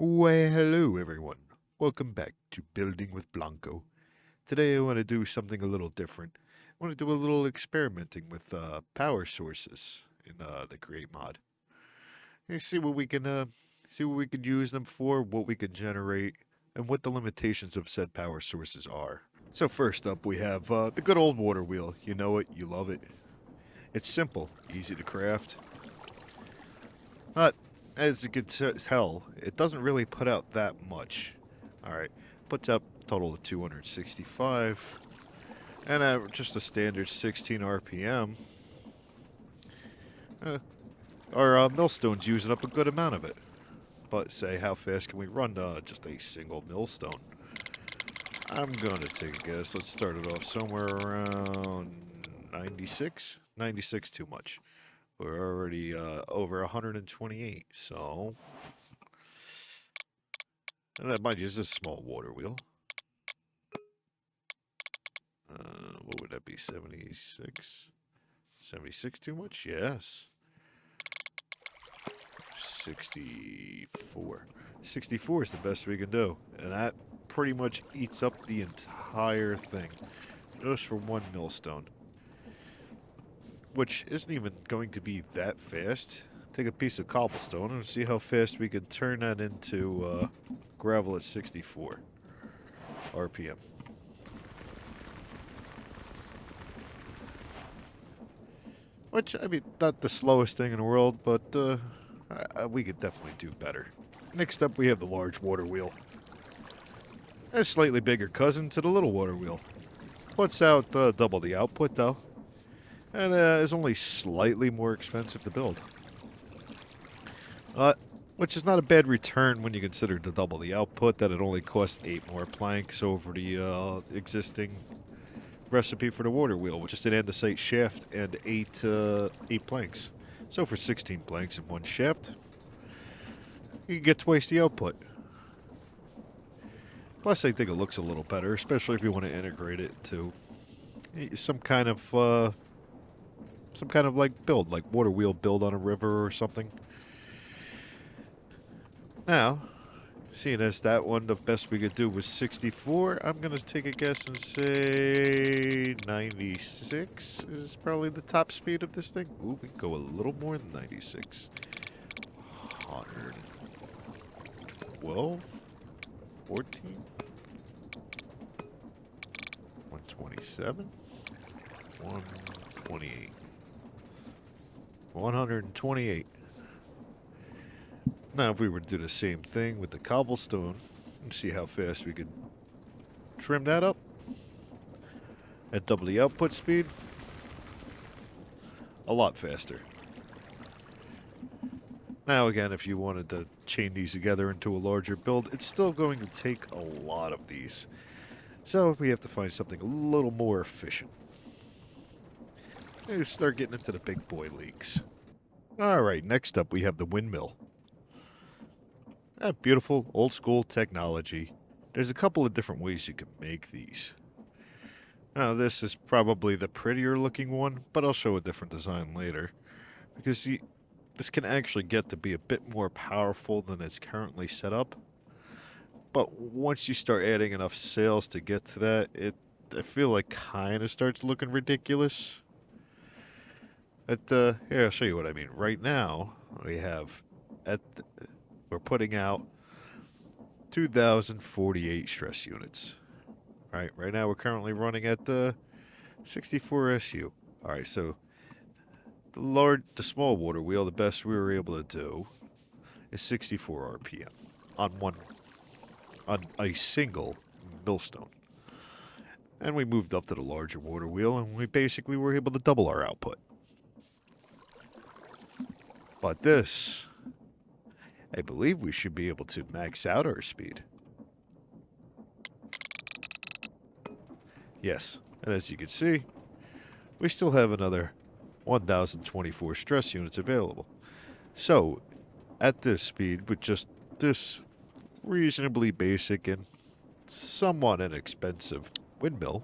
Well, hello everyone. Welcome back to Building with Blanco. Today I want to do something a little different. I want to do a little experimenting with power sources in the Create mod. And see what we can use them for, what we can generate, and what the limitations of said power sources are. So first up, we have the good old water wheel. You know it, you love it. It's simple, easy to craft. But as you can tell, it doesn't really put out that much. Alright, puts out a total of 265. And at just a standard 16 RPM, uh, our millstone's using up a good amount of it. But say, how fast can we run just a single millstone? I'm gonna take a guess. Let's start it off somewhere around 96? 96 too much. We're already over 128, so and that might use a small water wheel. What would that be? 76? 76 too much? Yes. 64. 64 is the best we can do. And that pretty much eats up the entire thing. Just for one millstone. Which isn't even going to be that fast. Take a piece of cobblestone and see how fast we can turn that into gravel at 64 RPM. Which, I mean, not the slowest thing in the world, but we could definitely do better. Next up, we have the large water wheel. A slightly bigger cousin to the little water wheel. Puts out double the output, though. And is only slightly more expensive to build. Which is not a bad return when you consider the double the output, that it only costs 8 more planks over the existing recipe for the water wheel, which is an andesite shaft and 8 planks. So for 16 planks in one shaft, you can get twice the output. Plus, I think it looks a little better, especially if you want to integrate it to some kind of like build, like water wheel build on a river or something. Now, seeing as that one, the best we could do was 64, I'm going to take a guess and say 96 is probably the top speed of this thing. Ooh, we can go a little more than 96. 112? 14? 127? 128. 128. Now, if we were to do the same thing with the cobblestone, and see how fast we could trim that up at double the output speed, a lot faster. Now, again, if you wanted to chain these together into a larger build, it's still going to take a lot of these. So we have to find something a little more efficient. And start getting into the big boy leagues. Alright, next up we have the windmill. That beautiful, old school technology. There's a couple of different ways you can make these. Now, this is probably the prettier looking one, but I'll show a different design later. Because this can actually get to be a bit more powerful than it's currently set up. But once you start adding enough sails to get to that, I feel like kind of starts looking ridiculous. Here, I'll show you what I mean. Right now, we're putting out 2,048 stress units. Right now we're currently running at 64 SU. Alright, so the small water wheel, the best we were able to do is 64 RPM on a single millstone. And we moved up to the larger water wheel, and we basically were able to double our output. But this, I believe we should be able to max out our speed. Yes, and as you can see, we still have another 1,024 stress units available. So, at this speed, with just this reasonably basic and somewhat inexpensive windmill,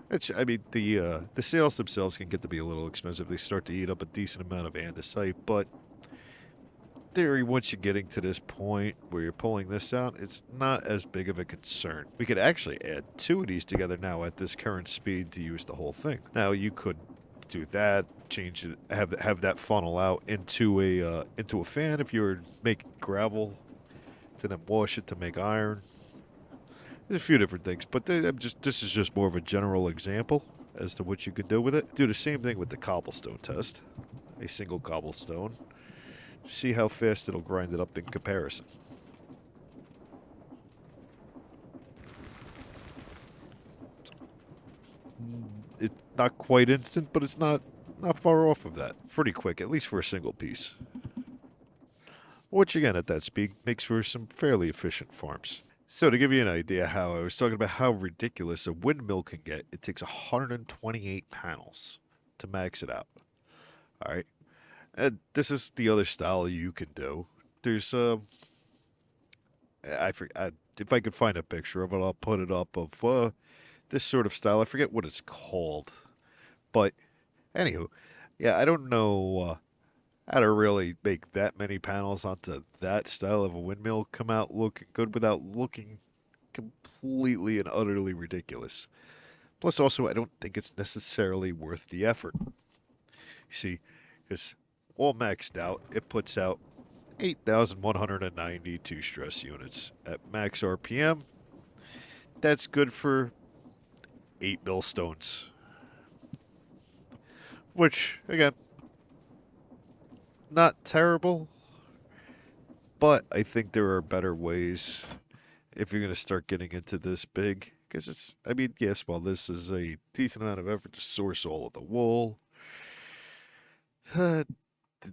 which, I mean, the sails themselves can get to be a little expensive. They start to eat up a decent amount of andesite, but theory, once you're getting to this point where you're pulling this out, it's not as big of a concern. We could actually add two of these together now at this current speed to use the whole thing. Now you could do that, change it, have that funnel out into a fan if you're making gravel, to then wash it to make iron. There's a few different things, but this is just more of a general example as to what you could do with it. Do the same thing with the cobblestone test. A single cobblestone. See how fast it'll grind it up in comparison. It's not quite instant, but it's not far off of that. Pretty quick, at least for a single piece. Which again, at that speed, makes for some fairly efficient farms. So to give you an idea how I was talking about how ridiculous a windmill can get, it takes 128 panels to max it out. All right. And this is the other style you can do. There's if I could find a picture of it, I'll put it up of this sort of style. I forget what it's called, but anywho, yeah, I don't know how to really make that many panels onto that style of a windmill come out looking good without looking completely and utterly ridiculous. Plus, also, I don't think it's necessarily worth the effort. You see, because all maxed out, it puts out 8,192 stress units at max RPM. That's good for 8 millstones. Which, again, not terrible, but I think there are better ways if you're going to start getting into this big. Because it's, I mean, yes, while this is a decent amount of effort to source all of the wool,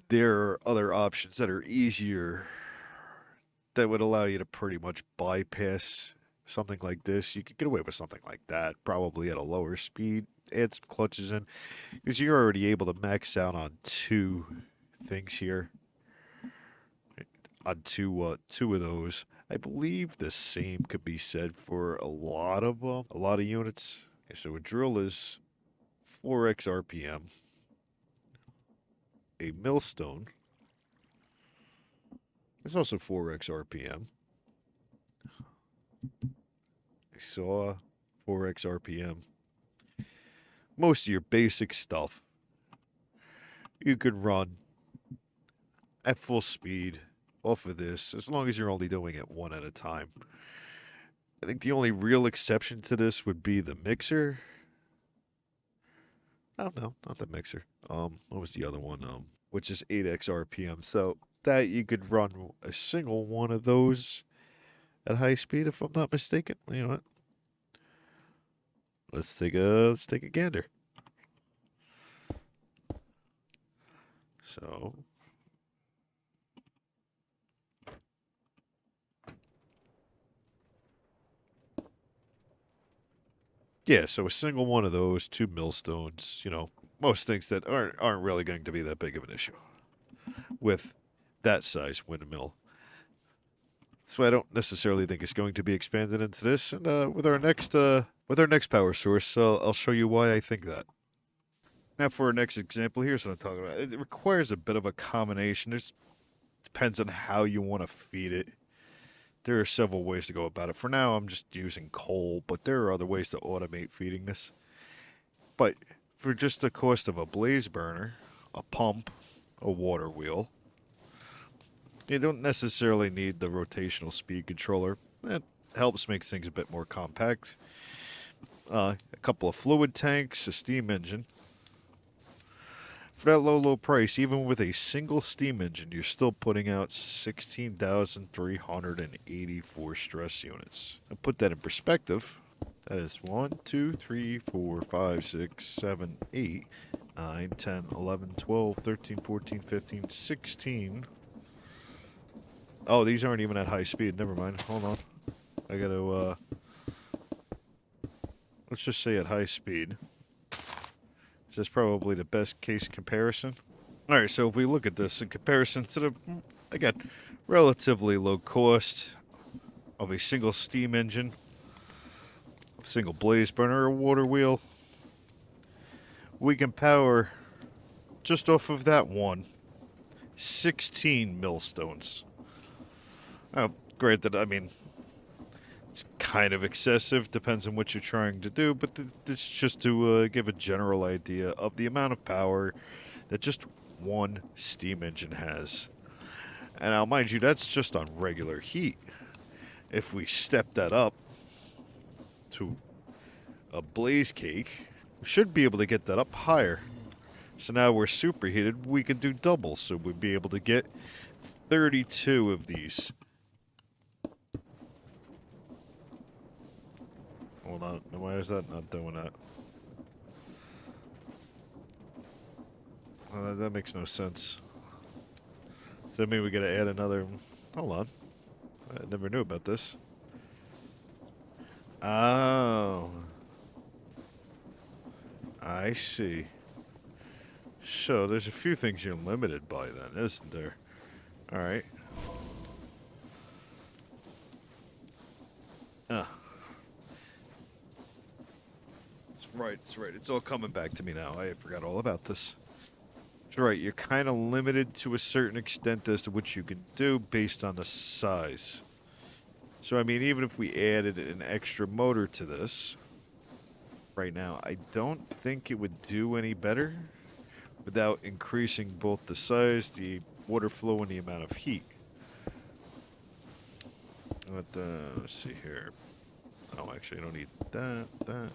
there are other options that are easier that would allow you to pretty much bypass something like this. You could get away with something like that, probably at a lower speed, add some clutches in, because you're already able to max out on two things here. On two of those. I believe the same could be said for a lot of units. Okay, so a drill is 4x RPM. A millstone is also 4x RPM. A saw, 4x RPM. Most of your basic stuff you could run at full speed off of this, as long as you're only doing it one at a time. I think the only real exception to this would be the mixer. Oh no, not the mixer. What was the other one? Which is 8x RPM. So that you could run a single one of those at high speed, if I'm not mistaken. You know what? Let's take a gander. So yeah, so a single one of those, two millstones, most things that aren't really going to be that big of an issue with that size windmill. So I don't necessarily think it's going to be expanded into this. And with our next power source, I'll show you why I think that. Now for our next example, here's what I'm talking about. It requires a bit of a combination. It depends on how you want to feed it. There are several ways to go about it. For now, I'm just using coal, but there are other ways to automate feeding this. But for just the cost of a blaze burner, a pump, a water wheel, you don't necessarily need the rotational speed controller. It helps make things a bit more compact. A couple of fluid tanks, a steam engine. For that low price, even with a single steam engine, you're still putting out 16,384 stress units. Now put that in perspective. That is 1, 2, 3, 4, 5, 6, 7, 8, 9, 10, 11, 12, 13, 14, 15, 16. Oh, these aren't even at high speed. Never mind. Hold on. I gotta, let's just say at high speed. This is probably the best case comparison. Alright, so if we look at this in comparison to the, again, relatively low cost of a single steam engine, single blaze burner, or water wheel, we can power just off of that one 16 millstones. Oh, granted, I mean, it's kind of excessive, depends on what you're trying to do, but this is just to give a general idea of the amount of power that just one steam engine has. And now, mind you, that's just on regular heat. If we step that up to a blaze cake, we should be able to get that up higher. So now we're superheated, we can do double, so we'd be able to get 32 of these. Hold on, why is that not doing that? That makes no sense. Does that mean we gotta add another... Hold on. I never knew about this. Oh. I see. So, there's a few things you're limited by then, isn't there? Alright. That's right, that's right. It's all coming back to me now. I forgot all about this. That's right, you're kind of limited to a certain extent as to what you can do based on the size. So, I mean, even if we added an extra motor to this, right now, I don't think it would do any better without increasing both the size, the water flow, and the amount of heat. But, let's see here. Oh, actually, I don't need that. Oh,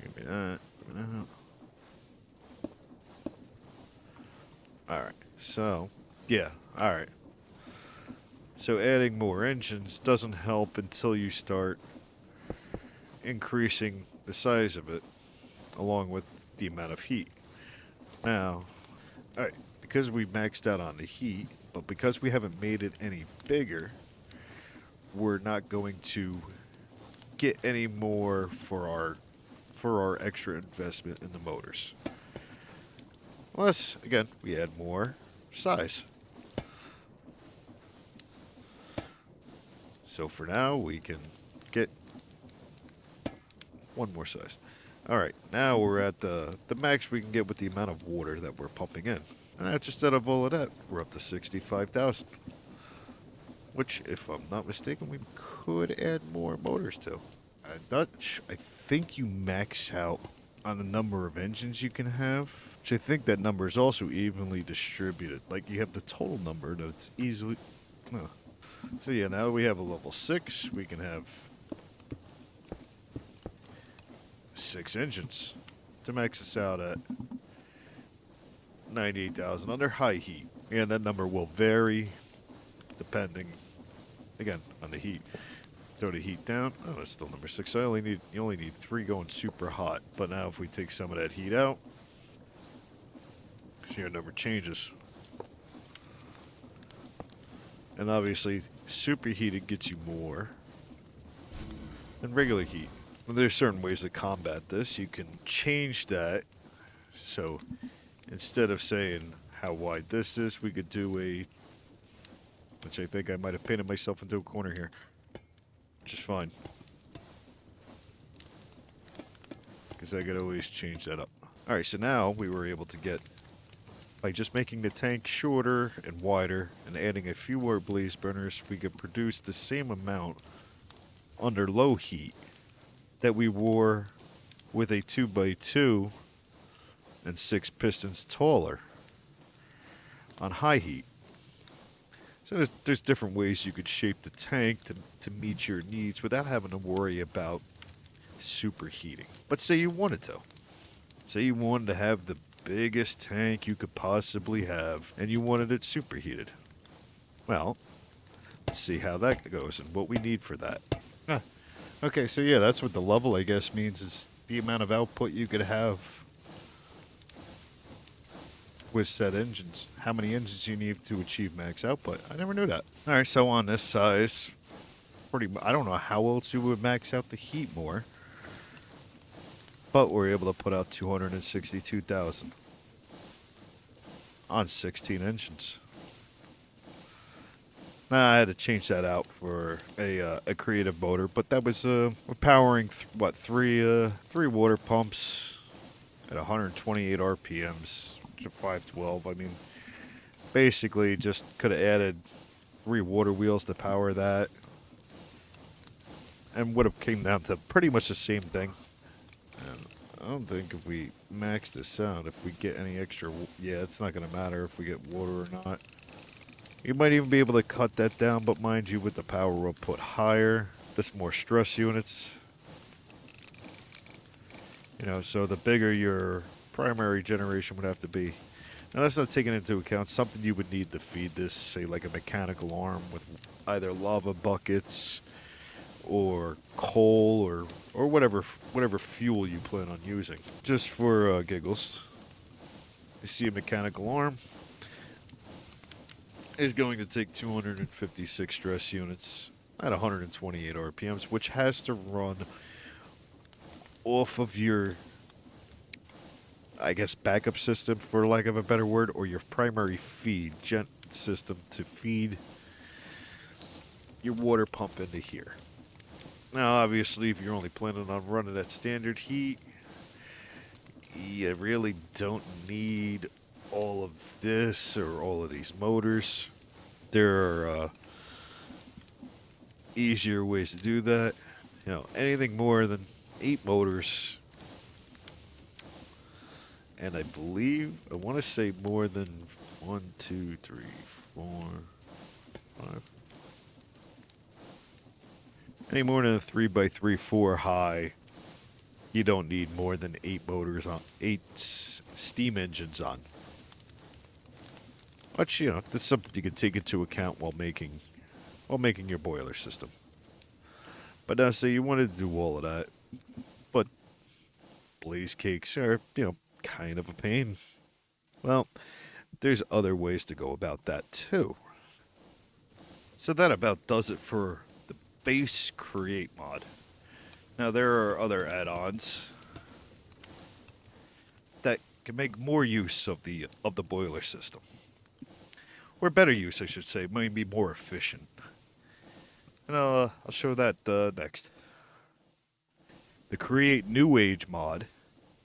give me that. Alright, so, yeah, alright. So adding more engines doesn't help until you start increasing the size of it along with the amount of heat. Now, alright, because we maxed out on the heat, but because we haven't made it any bigger, we're not going to get any more for our extra investment in the motors. Unless, again, we add more size. So for now, we can get one more size. Alright, now we're at the max we can get with the amount of water that we're pumping in. And just out of all of that, we're up to 65,000. Which, if I'm not mistaken, we could add more motors to. I think you max out on the number of engines you can have. Which I think that number is also evenly distributed. Like, you have the total number that's easily... No. So yeah, now we have a level 6. We can have 6 engines to max us out at 98,000 under high heat. And that number will vary depending, again, on the heat. Throw the heat down. Oh, it's still number 6. So you only need 3 going super hot. But now if we take some of that heat out, see our number changes. And obviously, superheated gets you more than regular heat. Well, there's certain ways to combat this. You can change that. So instead of saying how wide this is, we could do which I think I might have painted myself into a corner here. Which is fine. Because I could always change that up. Alright, so now we were able to get, by just making the tank shorter and wider and adding a few more blaze burners, we could produce the same amount under low heat that we wore with a 2x2 and 6 pistons taller on high heat. So there's different ways you could shape the tank to meet your needs without having to worry about superheating. But say you wanted to. Say you wanted to have the biggest tank you could possibly have, and you wanted it superheated. Well, let's see how that goes and what we need for that. Okay, so yeah, that's what the level, I guess, means, is the amount of output you could have with said engines. How many engines you need to achieve max output. I never knew that. Alright, so on this size, I don't know how else you would max out the heat more, but we're able to put out 262,000 on 16 engines. I had to change that out for a creative motor, but that was we're powering three water pumps at 128 RPMs to 512. I mean, Basically, just could have added 3 water wheels to power that, and would have came down to pretty much the same thing. And I don't think if we max this out, if we get any extra, yeah, it's not going to matter if we get water or not. You might even be able to cut that down, but mind you, with the power output higher, that's more stress units. You know, so the bigger your primary generation would have to be. Now that's not taking into account something you would need to feed this, say like a mechanical arm with either lava buckets or coal or whatever fuel you plan on using. Just for giggles, you see a mechanical arm is going to take 256 stress units at 128 RPMs, which has to run off of your, I guess, backup system, for lack of a better word, or your primary feed gen system to feed your water pump into here. Now, obviously, if you're only planning on running at standard heat, you really don't need all of this or all of these motors. There are easier ways to do that. You know, anything more than 8 motors, and I believe, I want to say more than 1, 2, 3, 4, 5. Any more than a 3x3, 4 high, you don't need more than 8 motors on, 8 steam engines on. Which, you know, that's something you can take into account while making your boiler system. But now, say you wanted to do all of that, but blaze cakes are, you know, kind of a pain. Well, there's other ways to go about that too. So that about does it for the base create mod. Now there are other add-ons that can make more use of the boiler system. Or better use, I should say, maybe more efficient. And I'll show that next. The Create New Age mod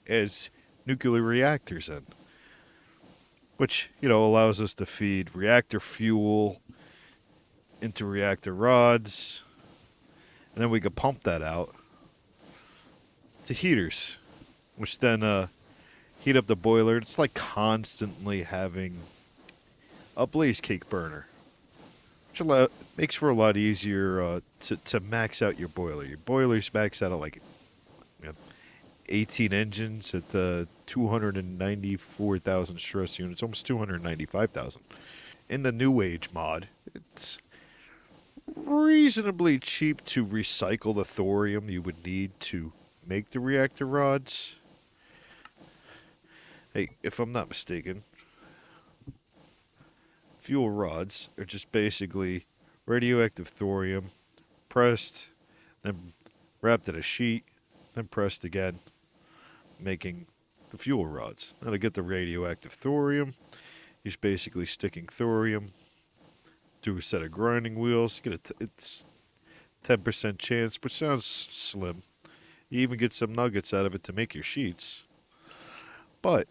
adds nuclear reactors in, which, you know, allows us to feed reactor fuel into reactor rods, and then we can pump that out to heaters, which then heat up the boiler. It's like constantly having a blaze cake burner, which makes for a lot easier to max out your boiler. Your boilers max out at like, you know, 18 engines at 294,000 stress units, almost 295,000. In the New Age mod, it's reasonably cheap to recycle the thorium you would need to make the reactor rods. Hey, if I'm not mistaken, fuel rods are just basically radioactive thorium pressed, then wrapped in a sheet, then pressed again, making the fuel rods. Now to get the radioactive thorium, you're just basically sticking thorium through a set of grinding wheels. You get it's 10% chance, which sounds slim. You even get some nuggets out of it to make your sheets. But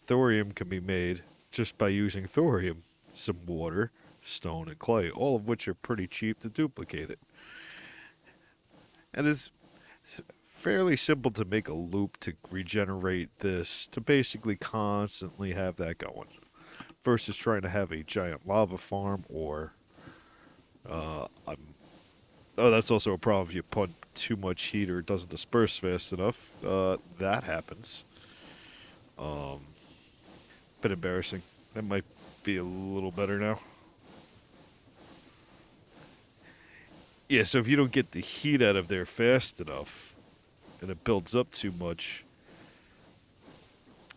thorium can be made just by using thorium, some water, stone, and clay, all of which are pretty cheap to duplicate it. And it's fairly simple to make a loop to regenerate this, to basically constantly have that going, versus trying to have a giant lava farm or that's also a problem if you put too much heat or it doesn't disperse fast enough. That happens. Bit embarrassing. That might be a little better now. Yeah, so if you don't get the heat out of there fast enough and it builds up too much,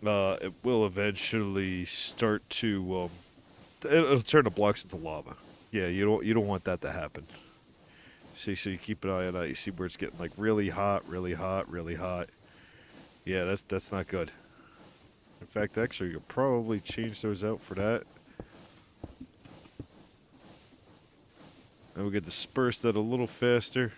it will eventually start to it'll turn the blocks into lava. Yeah, you don't want that to happen. See, so you keep an eye on that. You see where it's getting like really hot, really hot, really hot. Yeah, that's not good. In fact, actually, you'll probably change those out for that. And we get dispersed that a little faster.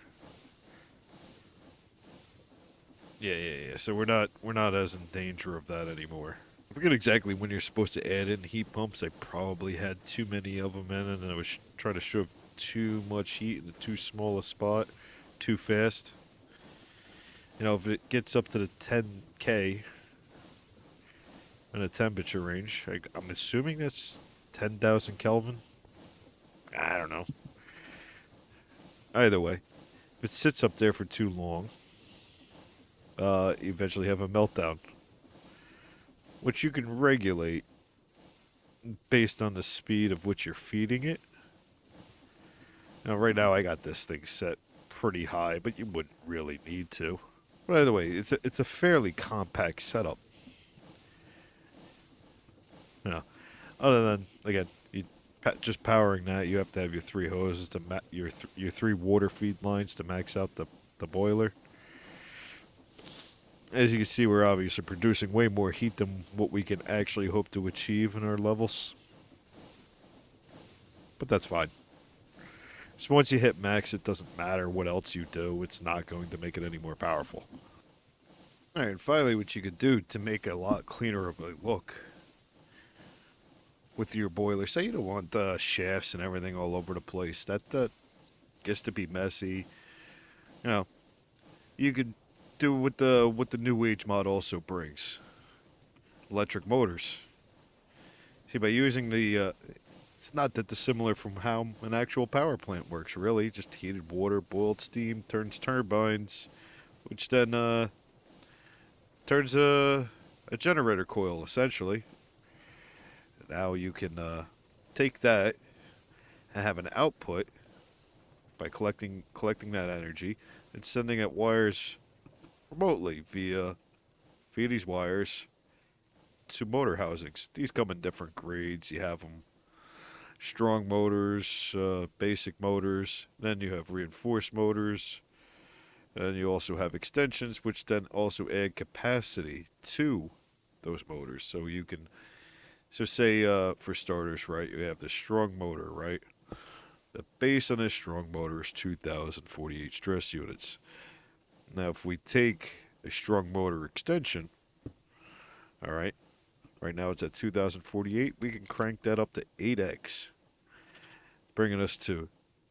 Yeah. So we're not as in danger of that anymore. I forget exactly when you're supposed to add in heat pumps. I probably had too many of them in, and I was trying to shove too much heat in too small a spot, too fast. You know, if it gets up to the 10K in a temperature range, I'm assuming that's 10,000 Kelvin. I don't know. Either way, if it sits up there for too long, you eventually have a meltdown, which you can regulate based on the speed of which you're feeding it. Now, right now, I got this thing set pretty high, but you wouldn't really need to. But either way, it's a fairly compact setup. You know, other than again, just powering that, you have to have your three hoses to your three water feed lines to max out the boiler. As you can see, we're obviously producing way more heat than what we can actually hope to achieve in our levels. But that's fine. So once you hit max, it doesn't matter what else you do. It's not going to make it any more powerful. Alright, and finally what you could do to make a lot cleaner of a look with your boiler. Say you don't want the shafts and everything all over the place. That gets to be messy. You know, you could do what the new age mod also brings. Electric motors. See, by using the it's not that dissimilar from how an actual power plant works, really. Just heated water, boiled steam, turns turbines, which then turns a generator coil, essentially. Now you can take that and have an output by collecting that energy and sending it wires remotely via these wires to motor housings. These come in different grades. You have them strong motors, basic motors. Then you have reinforced motors. And you also have extensions, which then also add capacity to those motors. So you can, so say for starters, right, you have the strong motor, right? The base on this strong motor is 2,048 stress units. Now, if we take a strong motor extension, all right now it's at 2,048, we can crank that up to 8x, bringing us to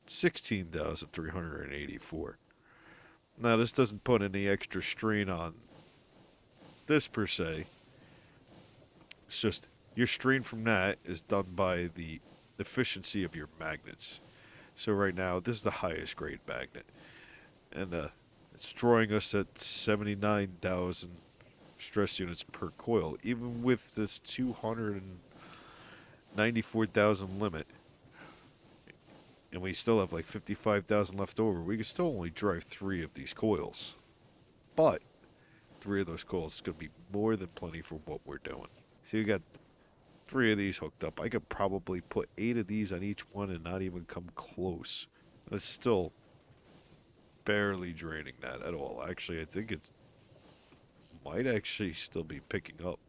16,384. Now, this doesn't put any extra strain on this per se. It's just your strain from that is done by the efficiency of your magnets. So right now, this is the highest grade magnet. And it's drawing us at 79,000 stress units per coil. Even with this 294,000 limit, and we still have like 55,000 left over, we can still only drive 3 of these coils. But 3 of those coils is going to be more than plenty for what we're doing. So you got 3 of these hooked up. I could probably put 8 of these on each one and not even come close. That's still barely draining that at all. Actually, I think it might actually still be picking up.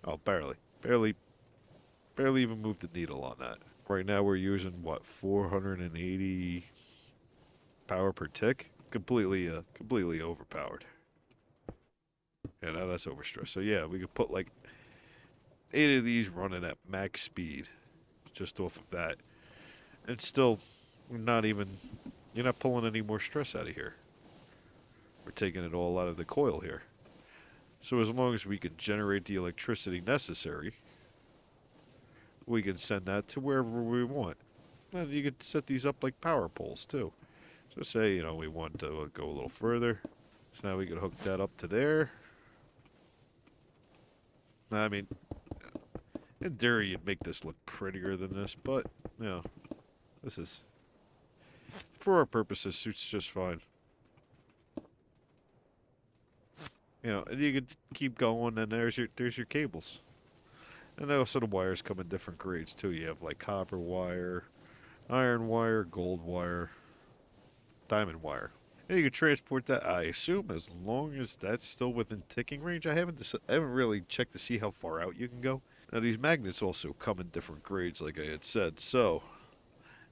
Oh, barely. Barely even moved the needle on that. Right now we're using, what, 480 power per tick? Completely overpowered. Yeah, now that's overstressed. So yeah, we could put like 8 of these running at max speed just off of that. And still, you're not pulling any more stress out of here. We're taking it all out of the coil here. So as long as we can generate the electricity necessary, we can send that to wherever we want. And you could set these up like power poles too. So say, we want to go a little further. So now we could hook that up to there. I mean, in theory, you'd make this look prettier than this, but, this is, for our purposes, suits just fine. And you could keep going, and there's your cables. And also the wires come in different grades, too. You have, like, copper wire, iron wire, gold wire, diamond wire. And you can transport that, I assume, as long as that's still within ticking range. I haven't really checked to see how far out you can go. Now, these magnets also come in different grades, like I had said. So,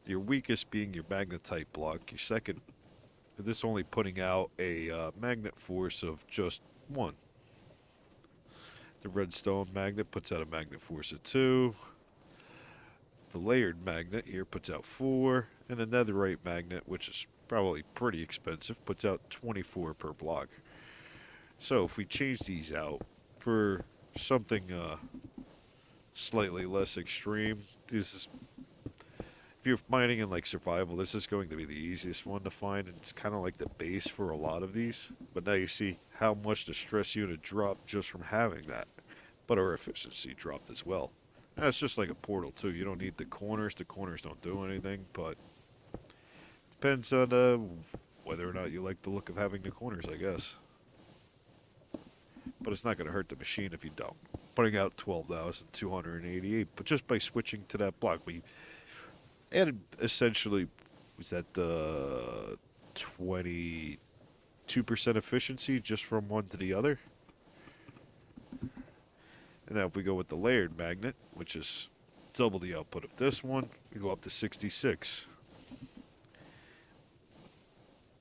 your weakest being your magnetite block. Your second, this only putting out a magnet force of just 1. The redstone magnet puts out a magnet force of 2. The layered magnet here puts out 4. And the netherite magnet, which is probably pretty expensive, puts out 24 per block. So if we change these out for something slightly less extreme, this is, if you're mining in like survival, this is going to be the easiest one to find, and it's kind of like the base for a lot of these. But now you see how much the stress unit dropped just from having that. But our efficiency dropped as well. That's just like a portal too. You don't need the corners. The corners don't do anything, but depends on whether or not you like the look of having the corners, I guess. But it's not going to hurt the machine if you don't. Putting out 12,288, but just by switching to that block, we added essentially, was that 22% efficiency just from one to the other? And now if we go with the layered magnet, which is double the output of this one, we go up to 66.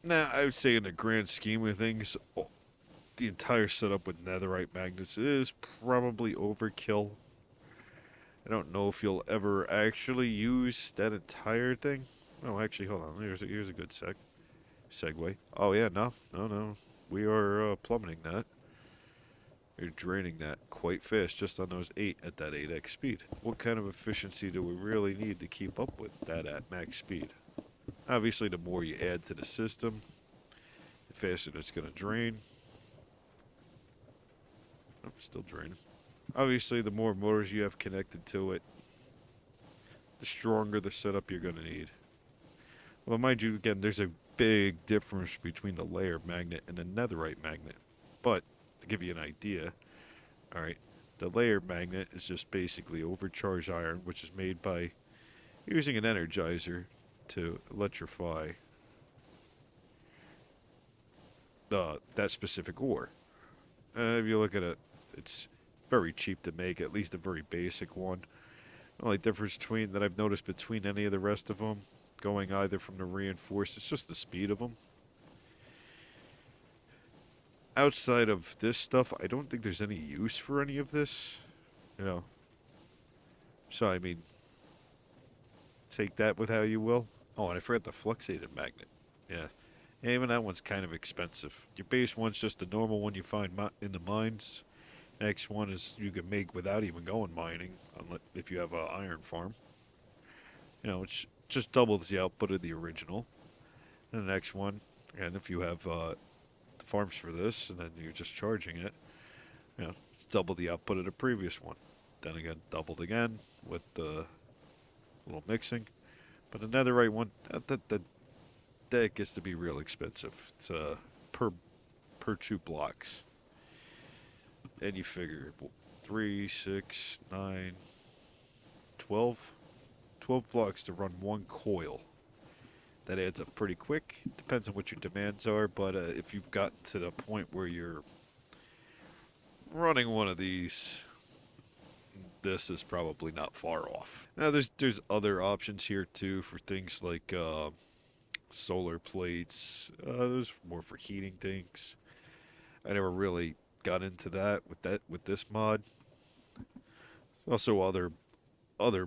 Now, I would say in the grand scheme of things, the entire setup with netherite magnets is probably overkill. I don't know if you'll ever actually use that entire thing. Oh, actually, hold on. Here's a good segue. Oh, yeah, no. We are plummeting that. You're draining that quite fast just on those 8 at that 8x speed. What kind of efficiency do we really need to keep up with that at max speed? Obviously, the more you add to the system, the faster it's going to drain. Oh, still draining. Obviously, the more motors you have connected to it, the stronger the setup you're going to need. Well, mind you, again, there's a big difference between the layer magnet and the netherite magnet. But, to give you an idea, alright, the layer magnet is just basically overcharged iron, which is made by using an energizer to electrify that specific ore. If you look at it, it's very cheap to make, at least a very basic one. The only difference between that I've noticed between any of the rest of them, going either from the reinforced, it's just the speed of them. Outside of this stuff, I don't think there's any use for any of this, you know. So, I mean, take that with how you will. Oh, and I forgot the fluxated magnet. Yeah. Even that one's kind of expensive. Your base one's just the normal one you find in the mines. Next one is you can make without even going mining, if you have an iron farm. You know, it's just doubles the output of the original. And the next one, and if you have the farms for this, and then you're just charging it, you know, it's double the output of the previous one. Then again, doubled again with the little mixing. But the netherite one, that gets to be real expensive. It's per 2 blocks. And you figure 3, 6, 9, 12. 12 blocks to run one coil. That adds up pretty quick. Depends on what your demands are, but if you've gotten to the point where you're running one of these, this is probably not far off. Now there's other options here too for things like solar plates. Those more for heating things. I never really got into that with this mod. Also other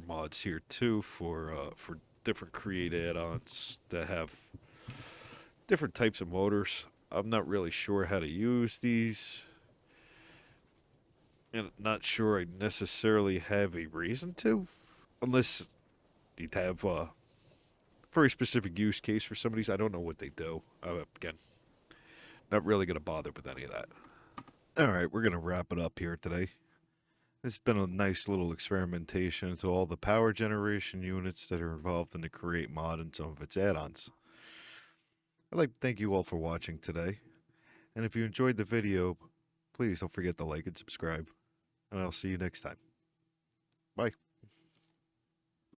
mods here too for different create add-ons that have different types of motors. I'm not really sure how to use these, and not sure I necessarily have a reason to, unless you have a very specific use case for some of these. I don't know what they do. Again, not really going to bother with any of that. Alright, we're going to wrap it up here today. It's been a nice little experimentation into all the power generation units that are involved in the Create mod and some of its add-ons. I'd like to thank you all for watching today. And if you enjoyed the video, please don't forget to like and subscribe. And I'll see you next time. Bye.